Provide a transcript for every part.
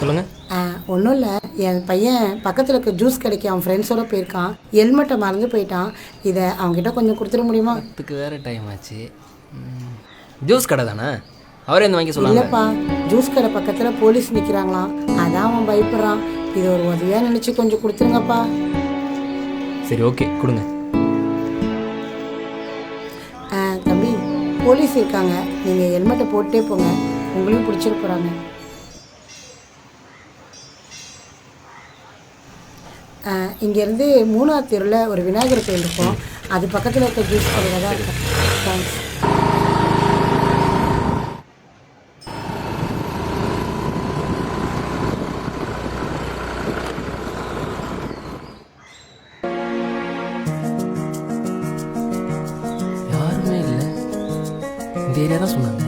சொல்லுங்கள். ஒன்றும் இல்லை, என் பையன் பக்கத்தில் இருக்க ஜூஸ் கடைக்கு அவன் ஃப்ரெண்ட்ஸோடு போயிருக்கான். ஹெல்மெட்டை மறந்து போயிட்டான். இதை அவங்ககிட்ட கொஞ்சம் கொடுத்துட முடியுமா? அதுக்கு வேறு டைம் ஆச்சு. ஜூஸ் கடை தானே, அவரே இந்த வாங்கி சொல்லுங்க. இல்லைப்பா, ஜூஸ் கடை பக்கத்தில் போலீஸ் நிற்கிறாங்களாம், அதான் அவன் பயப்படுறான். இது ஒரு உதவியாக நினச்சி கொஞ்சம் கொடுத்துருங்கப்பா. சரி, ஓகே, கொடுங்க. தம்பி, போலீஸ் இருக்காங்க, நீங்கள் ஹெல்மெட்டை போட்டே போங்க, உங்களையும் பிடிச்சிட்டு போகிறாங்க. இங்கேருந்து 3ஆவது தெருவில் ஒரு விநாயகர் கோயில் இருக்கும், அது பக்கத்தில் இருக்க ஜூஸ் கடையில் தான் இருக்கும். தேங்க்ஸ். யாருமே இல்லை, இந்த ஏரியா தான் சொன்னாங்க.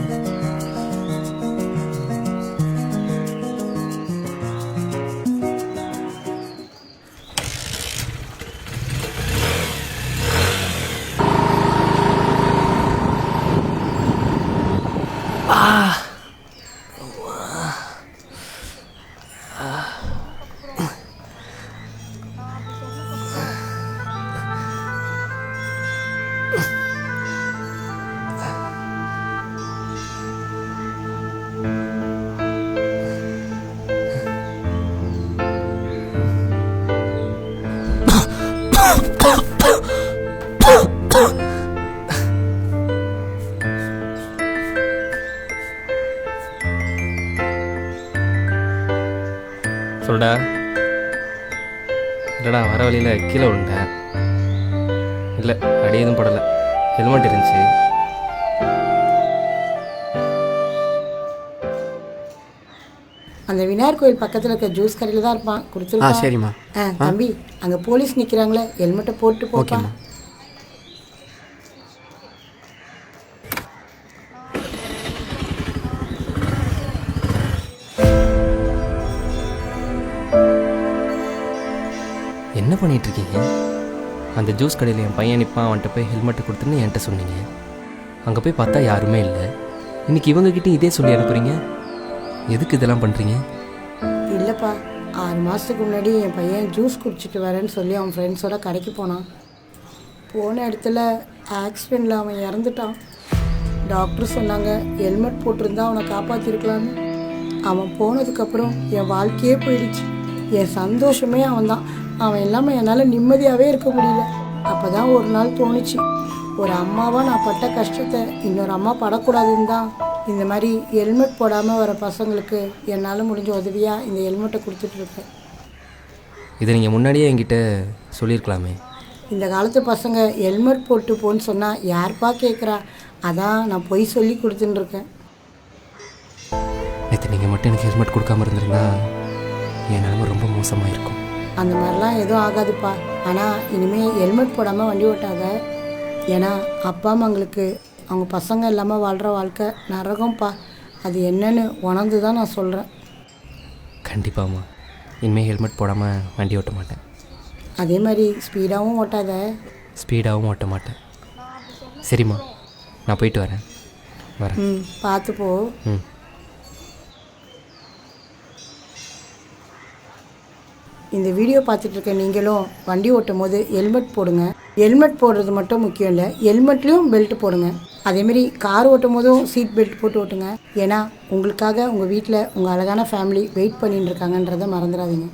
சொல்டா. இல்லைடா, வர வழியில் கீழே விழுந்தேன். இல்லை, அடி எதுவும் படலை, ஹெல்மெட் இருந்துச்சு. அந்த விநாயகர் கோயில் பக்கத்தில் இருக்க ஜூஸ் கடையில் தான் இருப்பான், கொடுத்துருக்கா. சரிம்மா. தம்பி, அங்கே போலீஸ் நிற்கிறாங்களே, ஹெல்மெட்டை போட்டு போப்பா. என்ன பண்ணிகிட்ருக்கீங்க? அந்த ஜூஸ் கடையில் என் பையன் நிற்பான், அவன்கிட்ட போய் ஹெல்மெட்டை கொடுத்துன்னு என்கிட்ட சொன்னீங்க. அங்கே போய் பார்த்தா யாருமே இல்லை. இன்றைக்கி இவங்ககிட்ட இதே சொல்லி அனுப்புகிறீங்க. எதுக்கு இதெல்லாம் பண்ணுறீங்க? இல்லைப்பா, 6 மாதத்துக்கு முன்னாடி என் பையன் ஜூஸ் குடிச்சிட்டு வரேன்னு சொல்லி அவன் ஃப்ரெண்ட்ஸோட கடைக்கு போனான். போன இடத்துல ஆக்சிடெண்ட்டில் அவன் இறந்துட்டான். டாக்டர் சொன்னாங்க ஹெல்மெட் போட்டிருந்தா அவனை காப்பாற்றிருக்கலான்னு. அவன் போனதுக்கப்புறம் என் வாழ்க்கையே போயிடுச்சு. என் சந்தோஷமே அவன்தான். அவன் இல்லாமல் என்னால் நிம்மதியாகவே இருக்க முடியல. அப்போ தான் ஒரு நாள் தோணுச்சு, ஒரு அம்மாவாக நான் பட்ட கஷ்டத்தை இன்னொரு அம்மா படக்கூடாதுன்னு தான் இந்த மாதிரி ஹெல்மெட் போடாமல் வர பசங்களுக்கு என்னால் முடிஞ்ச உதவியாக இந்த ஹெல்மெட்டை கொடுத்துட்ருப்பேன். இதை நீங்கள் முன்னாடியே என்கிட்ட சொல்லியிருக்கலாமே. இந்த காலத்து பசங்க ஹெல்மெட் போட்டு போன்னு சொன்னால் யார்ப்பா கேட்குறா? அதான் நான் போய் சொல்லி கொடுத்துட்டுருக்கேன். நேற்று நீங்கள் மட்டும் எனக்கு ஹெல்மெட் கொடுக்காம இருந்திருந்தா என் நிலைமை ரொம்ப மோசமாக இருக்கும். அந்த மாதிரிலாம் எதுவும் ஆகாதுப்பா. ஆனால் இனிமேல் ஹெல்மெட் போடாமல் வண்டி ஓட்டாத. ஏன்னா அப்பா அம்மாங்களுக்கு அவங்க பசங்க இல்லாமல் வாழ்கிற வாழ்க்கை நரகம்ப்பா. அது என்னன்னு உணர்ந்து தான் நான் சொல்கிறேன். கண்டிப்பாம்மா, இனிமேல் ஹெல்மெட் போடாமல் வண்டி ஓட்ட மாட்டேன். அதே மாதிரி ஸ்பீடாகவும் ஓட்டாத. ஸ்பீடாகவும் ஓட்ட மாட்டேன். சரிம்மா, நான் போயிட்டு வரேன். பார்த்து போ. இந்த வீடியோ பார்த்துட்ருக்க நீங்களும் வண்டி ஓட்டும் போது ஹெல்மெட் போடுங்க. ஹெல்மெட் போடுறது மட்டும் முக்கியம் இல்லை, ஹெல்மெட்லேயும் பெல்ட் போடுங்க. அதேமாரி கார் ஓட்டும் போதும் சீட் பெல்ட் போட்டு ஓட்டுங்க. ஏன்னா உங்களுக்காக உங்கள் வீட்டில் உங்கள் அழகான ஃபேமிலி வெயிட் பண்ணிட்டு இருக்காங்கன்றதை மறந்துடாதீங்க.